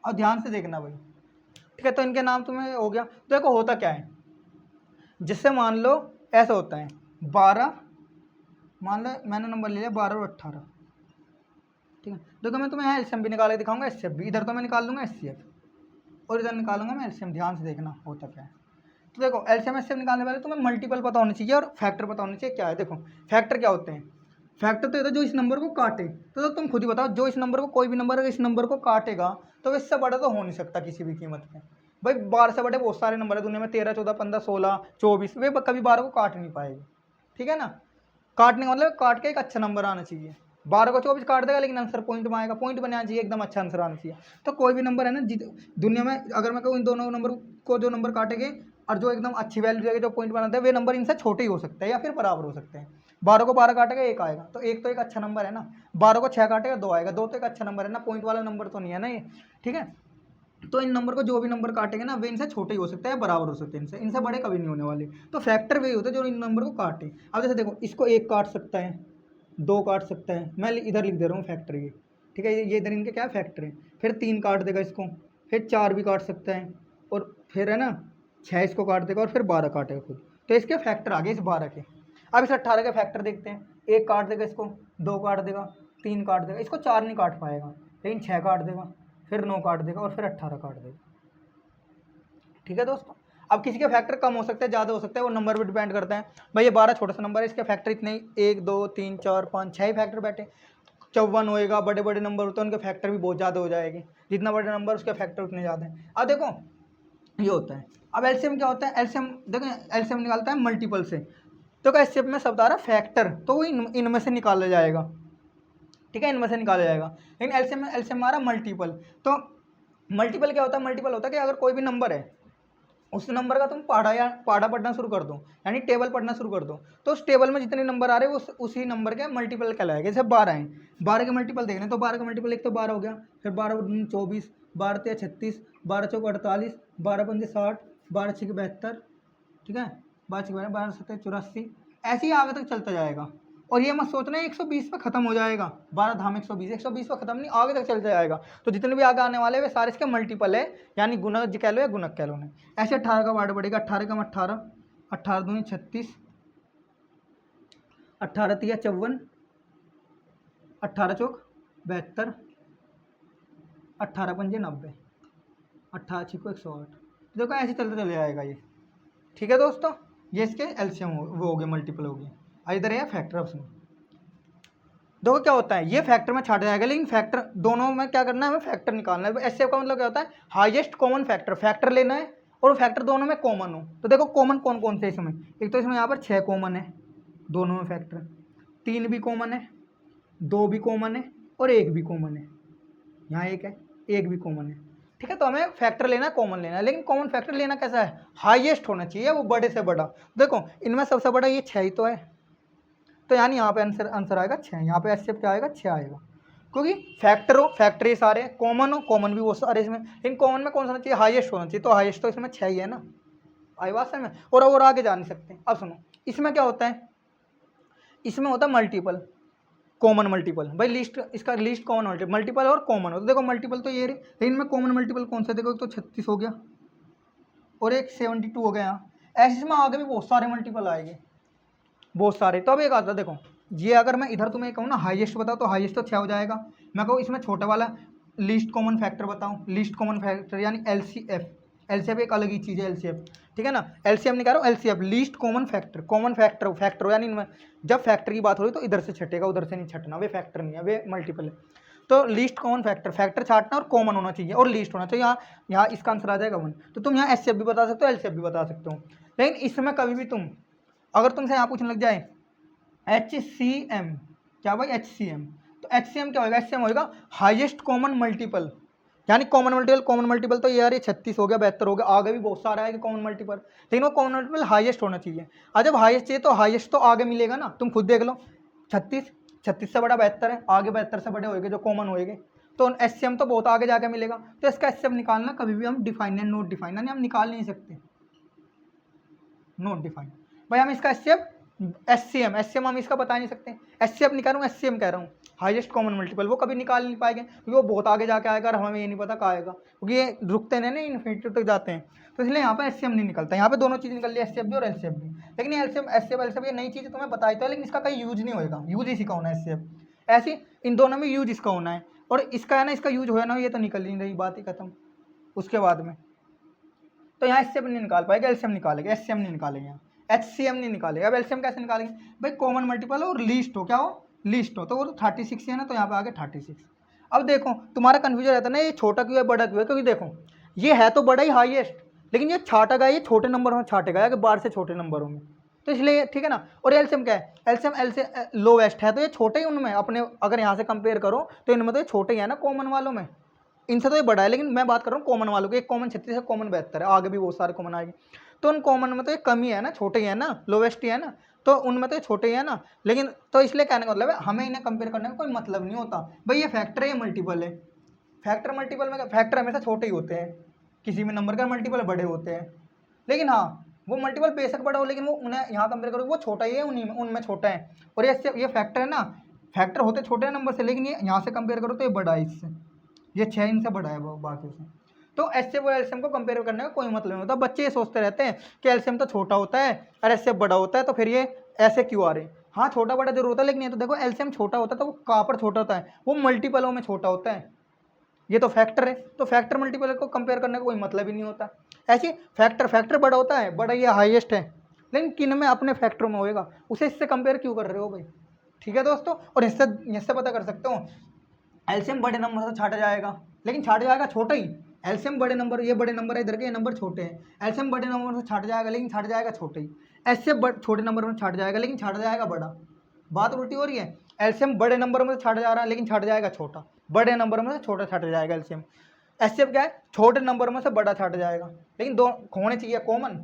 और ध्यान से देखना भाई। ठीक है, तो इनके नाम तुम्हें हो गया। तो देखो होता क्या है, जिससे मान लो ऐसा होता है 12, मान लो मैंने नंबर ले लिया 12 और 18। ठीक है, देखो मैं तुम्हें यहाँ एलसीएम भी निकाल के दिखाऊंगा, एचसीएफ भी, इधर तो मैं निकाल लूँगा एचसीएफ और इधर निकालूंगा मैं एलसीएम। ध्यान से देखना होता क्या है। तो देखो एलसीएम एचसीएफ निकालने वाले तुम्हें मल्टीपल पता होनी चाहिए और फैक्टर पता होनी चाहिए। क्या है, देखो फैक्टर क्या होते हैं, फैक्टर तो ये तो जो इस नंबर को काटे, तो तुम खुद ही बताओ, जो इस नंबर को, कोई भी नंबर अगर इस नंबर को काटेगा तो इससे बड़ा तो हो नहीं सकता किसी भी कीमत में। भाई 12 से बड़े बहुत सारे नंबर है दुनिया में, 13, 14, 15, 16, 24, वे कभी 12 को काट नहीं पाएगी। ठीक है ना, काटने का मतलब काट के एक अच्छा नंबर आना चाहिए। 12 को 24 काट देगा, लेकिन आंसर पॉइंट में आएगा, पॉइंट बनाना चाहिए, एकदम अच्छा आंसर आना चाहिए। तो कोई भी नंबर है ना दुनिया में, अगर मैं कहूँ इन दोनों नंबर को जो नंबर काटेंगे और जो एकदम अच्छी वैल्यू देगा, जो पॉइंट बनाते हैं, वे नंबर इनसे छोटे ही हो सकते हैं या फिर बराबर हो सकते हैं। 12 को 12 काटेगा 1 आएगा, तो 1 तो एक अच्छा नंबर है ना। 12 को 6 काटेगा 2 आएगा, 2 तो एक अच्छा नंबर है ना, पॉइंट वाला नंबर तो नहीं है ना ये, ठीक है। तो इन नंबर को जो भी नंबर काटेंगे ना, वे इनसे छोटे ही हो सकते हैं, बराबर हो सकते हैं, इनसे बड़े कभी नहीं होने वाले। तो फैक्टर वही होते हैं जो इन नंबर को काटे। अब जैसे देखो, इसको 1 काट सकता है, 2 काट सकता है, मैं इधर लिख दे रहा हूँ फैक्टर ये, ठीक है, ये इधर इनके क्या फैक्टर है। फिर 3 काट देगा इसको, फिर 4 भी काट सकता है, और फिर है ना 6 इसको काट देगा, और फिर 12 काटेगा खुद। तो इसके फैक्टर आ गए इस 12 के। अब इस 18 के फैक्टर देखते हैं। 1 काट देगा इसको, 2 काट देगा, 3 काट देगा, इसको 4 नहीं काट पाएगा, लेकिन 6 काट देगा, फिर 9 काट देगा, और फिर 18 काट देगा, ठीक है दोस्तों। अब किसी के फैक्टर कम हो सकते हैं, ज़्यादा हो सकते हैं, वो नंबर पर डिपेंड करता है। भाई ये 12 छोटा सा नंबर है, इसके फैक्टर इतने ही 1 2 3 4 5 6 ही फैक्टर बैठे। 54 होएगा, बड़े बड़े नंबर होते हैं उनके फैक्टर भी बहुत ज़्यादा हो जाएंगे, जितना बड़ा नंबर उसके फैक्टर उतने ज़्यादा हैं। अब देखो ये होता है। अब एलसीएम क्या होता है, एलसीएम देखो, एलसीएम निकालता है मल्टीपल से। तो क्या एलसीएम में शब्द आ रहा है फैक्टर, तो वो इनमें से निकाला जाएगा, ठीक है, इनमें से निकाला जाएगा। लेकिन एलसीएम आ रहा मल्टीपल। तो मल्टीपल क्या होता है, मल्टीपल होता है कि अगर कोई भी नंबर है, उस नंबर का तुम पहाड़ा पढ़ना शुरू कर दो, यानी टेबल पढ़ना शुरू कर दो, तो उस टेबल में जितने नंबर आ रहे हैं उसी नंबर के मल्टीपल कहलाएगा। जैसे 12 हैं, 12 के मल्टीपल देख रहे हैं, तो 12 का मल्टीपल एक तो 12 हो गया, फिर 12 दूनी 24, 12 तिया 36, 12 चौक 48, 12 पंजे 60, 12 छः 72, ठीक है, 12 छः 12 सत्तर 84, ऐसे ही आगे तक चलता जाएगा। और ये मत सोचना 120 पे खत्म हो जाएगा, 12 धाम 120 पे खत्म नहीं, आगे तक चलता जाएगा। तो जितने भी आगे आने वाले वे सारे इसके मल्टीपल है, यानी गुणज कह लो या गुणक कह लो ना। ऐसे 18 का वार्ड बढ़ेगा, 18 का 18, 18 दूनी 36, 18 तिया 54, 18 चौक 72, 18 पंजे 90, 18 छिको 108। देखो ऐसे चलते चले जाएगा ये, ठीक है दोस्तों। ये इसके एलसीएम वो हो गए, मल्टीपल हो गए। इधर है फैक्टर ऑप्शन। देखो क्या होता है, ये फैक्टर में छाटा जाएगा, लेकिन फैक्टर दोनों में क्या करना है, हमें फैक्टर निकालना है। एचसीएफ का मतलब क्या होता है, हाईएस्ट कॉमन फैक्टर, फैक्टर लेना है और फैक्टर दोनों में कॉमन हो। तो देखो कॉमन कौन कौन से इसमें, एक तो इसमें यहाँ पर 6 कॉमन है दोनों में फैक्टर, 3 भी कॉमन है, 2 भी कॉमन है, और 1 भी कॉमन है। यहाँ 1 है, 1 भी कॉमन है, ठीक है। तो हमें फैक्टर लेना है, कॉमन लेना है, लेकिन कॉमन फैक्टर लेना कैसा है, हाईएस्ट होना चाहिए, वो बड़े से बड़ा। देखो इनमें सबसे बड़ा ये 6 ही तो है, तो यानी यहाँ पे आंसर आएगा 6, यहाँ पे एचसीएफ क्या आएगा 6 आएगा, क्योंकि फैक्टर हो, फैक्टर ये सारे कॉमन हो, कॉमन भी वो सारे इसमें, लेकिन कॉमन में कौन सा होना चाहिए, हाईएस्ट होना चाहिए। तो हाईएस्ट तो इसमें 6 ही है ना, आई बात समझ में। और आगे जा नहीं सकते। अब सुनो, इसमें क्या होता है, इसमें होता है मल्टीपल, कॉमन मल्टीपल। भाई लिस्ट, इसका लिस्ट कॉमन मल्टीपल और कॉमन हो। तो देखो मल्टीपल तो ये रही, लेकिन में कॉमन मल्टीपल कौन सा, देखो एक तो 36 हो गया और एक 72 हो गया। यहाँ ऐसे इसमें आगे भी बहुत सारे मल्टीपल आएंगे, बहुत सारे। तो अब एक आता है, देखो ये अगर मैं इधर तुम्हें कहूँ ना हाईएस्ट बताओ, तो हाईएस्ट तो 6 हो जाएगा। मैं कहूँ इसमें छोटा वाला लीस्ट कॉमन फैक्टर बताऊँ, लीस्ट कॉमन फैक्टर यानी एलसीएफ। एलसीएफ एक अलग ही चीज़ है, एलसीएफ, ठीक है ना। एलसीएम नहीं कह रहा हूँ, LCF least common factor, common factor factor हो, यानी जब फैक्टर की बात हो रही तो इधर से छटेगा, उधर से नहीं छटना, वे फैक्टर नहीं है, वे मल्टीपल है। तो लीस्ट कॉमन फैक्टर, फैक्टर छाटना और कॉमन होना चाहिए और लीस्ट होना चाहिए। यहाँ इसका आंसर आ जाएगा 1। तो तुम यहाँ एचसीएफ भी बता सकते हो, एलसीएफ भी बता सकते हो। लेकिन इसमें कभी भी तुम, अगर तुमसे यहाँ पूछने लग जाए HCM, क्या भाई HCM, तो HCM क्या होगा, HCM होगा हाईएस्ट कॉमन मल्टीपल, यानी कॉमन मल्टीपल तो ये यार ये 36 हो गया, 72 हो गया, आगे भी बहुत सारा है कि कॉमन मल्टीपल, लेकिन वो कॉमन मल्टीपल हाईएस्ट होना चाहिए। और जब हाईएस्ट चाहिए तो हाईएस्ट तो आगे मिलेगा ना, तुम खुद देख लो, 36 से बड़ा 72 है, आगे 72 से बड़े होएंगे जो कॉमन होएंगे, तो HCM तो बहुत आगे जाके मिलेगा। तो इसका HCM निकालना कभी भी हम डिफाइन है, नोट डिफाइन, यानी हम निकाल नहीं सकते, नोट डिफाइन। भाई हम इसका HCM हम इसका बता नहीं सकते, HCF नहीं कह रहा हूँ, HCM कह रहा हूँ, हाईएस्ट कॉमन मल्टीपल। वो कभी निकाल नहीं पाएंगे क्योंकि वो बहुत आगे जाके आएगा और हमें ये नहीं पता कहाँ आएगा, क्योंकि ये रुकते नहीं ना, इन्फिनिटी तक जाते हैं। तो इसलिए यहाँ पर HCM नहीं निकलता। यहाँ पे दोनों चीज़ निकल रही है, HCF भी और LCF भी। लेकिन ये LCF ये नई चीज़ तुम्हें बताई तो है, लेकिन इसका कहीं यूज नहीं होगा, यूज इसी का होना है HCF। ऐसी इन दोनों में यूज इसका होना है, और इसका है ना, इसका यूज हो ना, ये तो निकल नहीं रही, बात ही खत्म उसके बाद में। तो यहाँ HCF नहीं निकाल पाएगा, LCM निकालेगा, HCM नहीं निकालेगा, यहाँ HCM नहीं निकालेगा। अब LCM कैसे निकालेंगे, भाई कॉमन मल्टीपल और लीस्ट हो, क्या हो लीस्ट हो, तो वो तो 36 है ना, तो यहाँ पे आ गया 36। अब देखो तुम्हारा कन्फ्यूजन रहता है ना, ये छोटा क्यों है बड़ा क्यों है, क्योंकि देखो ये है तो बड़ा ही हाईएस्ट, लेकिन ये छाटा गया, ये छोटे नंबर में छाटेगा कि बाहर से छोटे नंबरों में, तो इसलिए ठीक है ना। और एलसीएम क्या है, एलसीएम एलसीएम लोवेस्ट है, तो ये छोटे ही उनमें अपने अगर यहाँ से कंपेयर करो तो इनमें तो ये छोटे ही है ना कॉमन वालों में, इनसे तो ये बड़ा है। लेकिन मैं बात कर रहा हूँ कॉमन वालों की, एक कॉमन 36 है, कॉमन 72 है, आगे भी बहुत सारे कॉमन आएंगे। तो उन कॉमन में तो ये कम ही है ना, छोटे ही है ना, लोवेस्ट ही है ना, तो उनमें तो ये छोटे ही है ना। लेकिन तो इसलिए कहने का मतलब है हमें इन्हें कंपेयर करने का कोई मतलब नहीं होता भाई, ये फैक्टर है ये मल्टीपल है। फैक्टर मल्टीपल में फैक्टर हमेशा छोटे ही होते हैं, किसी भी नंबर का मल्टीपल बड़े होते हैं। लेकिन हाँ वो मल्टीपल बेशक बड़ा हो, लेकिन वो उन्हें यहाँ कंपेयर करो वो छोटा ही है, उन्हीं में उनमें छोटा है। और ये फैक्टर है ना, फैक्टर होते छोटे नंबर से, लेकिन ये यहाँ से कंपेयर करो तो ये बड़ा है इससे, ये 6 इनसे बड़ा है वो बाकी से। तो एचसीएफ और एलसीएम को कंपेयर करने का कोई मतलब नहीं होता। बच्चे ये सोचते रहते हैं कि एलसीएम तो छोटा होता है और एचसीएफ बड़ा होता है, तो फिर ये ऐसे क्यों आ रहे हैं। हाँ छोटा बड़ा जरूर होता है, लेकिन ये तो देखो एलसीएम छोटा होता है तो वो कहाँ पर छोटा होता है, वो मल्टीपलों में छोटा होता है। ये तो फैक्टर है, तो फैक्टर मल्टीपल को कंपेयर करने का कोई मतलब ही नहीं होता। ऐसे फैक्टर फैक्टर बड़ा होता है, बड़ा ये हाईएस्ट है, लेकिन किन में अपने फैक्टरों में होएगा, उसे इससे कंपेयर क्यों कर रहे हो भाई। ठीक है दोस्तों, और इससे पता कर सकते हो एलसीएम बड़े नंबर से छाटा जाएगा, लेकिन छाटा जाएगा छोटा ही। एलसीएम बड़े नंबर, ये बड़े नंबर है इधर के, ये नंबर छोटे हैं, एलसीएम बड़े नंबर से छाटा जाएगा लेकिन छाटा जाएगा छोटे ही। एचसीएफ छोटे नंबर में छाटा जाएगा लेकिन छाटा जाएगा बड़ा। बात उल्टी हो रही है, एलसीएम बड़े नंबर में छाटा जा रहा है लेकिन छाटा जाएगा छोटा, बड़े नंबर में से छोटा छाटा जाएगा एलसीएम। एचसीएफ क्या है, छोटे नंबर में से बड़ा छाटा जाएगा, लेकिन दो होने चाहिए कॉमन।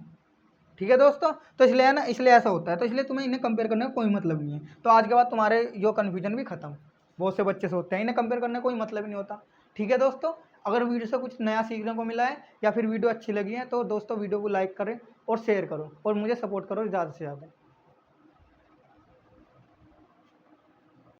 ठीक है दोस्तों, तो इसलिए है ना, इसलिए ऐसा होता है, तो इसलिए तुम्हें इन्हें कंपेयर करने का कोई मतलब नहीं है। तो आज के बाद तुम्हारे जो कन्फ्यूजन भी खत्म। बहुत से बच्चे सोचते हैं इन्हें कंपेयर करने का कोई मतलब ही नहीं होता। ठीक है दोस्तों, अगर वीडियो से कुछ नया सीखने को मिला है या फिर वीडियो अच्छी लगी है तो दोस्तों वीडियो को लाइक करें और शेयर करो और मुझे सपोर्ट करो ज़्यादा से ज़्यादा।